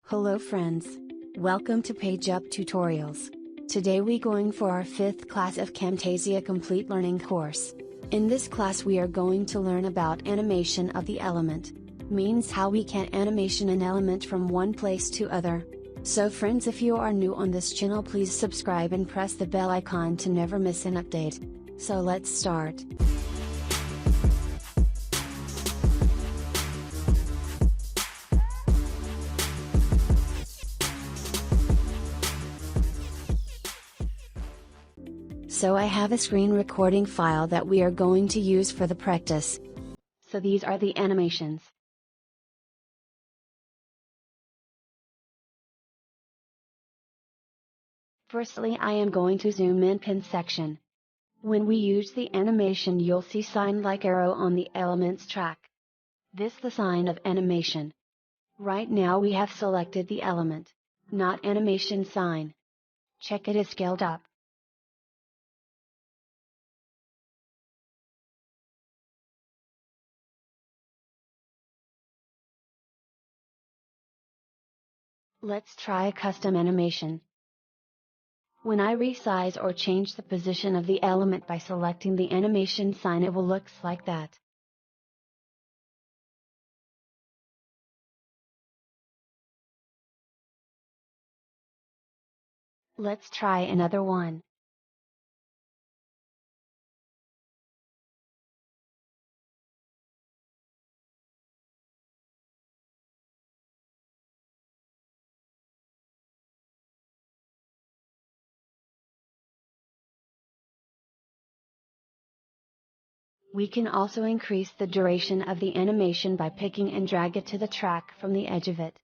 Hello friends. Welcome to PGEUP Tutorials. Today we going for our 5th class of Camtasia Complete Learning course. In this class we are going to learn about animation of the element. Means how we can animation an element from one place to other. So friends, if you are new on this channel, please subscribe and press the bell icon to never miss an update. So let's start. So I have a screen recording file that we are going to use for the practice. So these are the animations. Firstly, I am going to zoom in pin section. When we use the animation, you'll see sign like arrow on the elements track. This the sign of animation. Right now we have selected the element, not animation sign. Check it is scaled up. Let's try a custom animation. When I resize or change the position of the element by selecting the animation sign, it will look like that. Let's try another one. We can also increase the duration of the animation by picking and drag it to the track from the edge of it.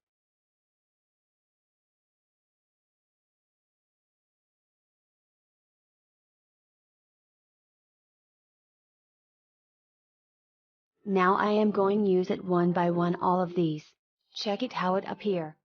Now I am going to use it one by one all of these. Check it how it appear.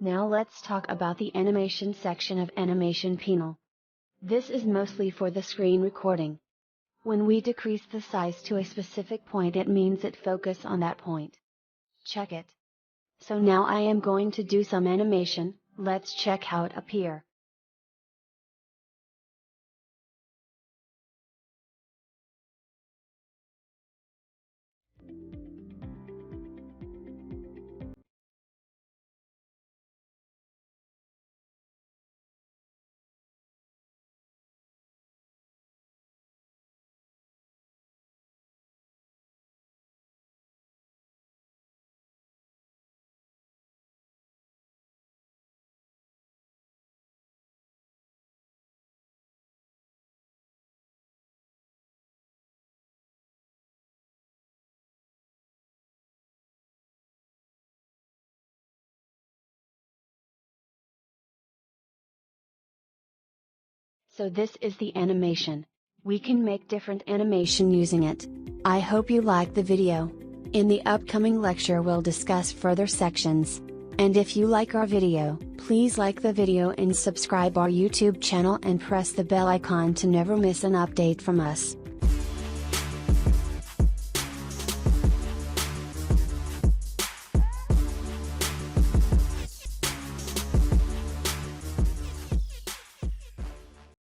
Now let's talk about the animation section of animation panel. This is mostly for the screen recording. When we decrease the size to a specific point, it means it focus on that point. Check it. So now I am going to do some animation. Let's check how it appear. So this is the animation. We can make different animation using it. I hope you like the video. In the upcoming lecture we'll discuss further sections. And if you like our video, please like the video and subscribe our YouTube channel and press the bell icon to never miss an update from us.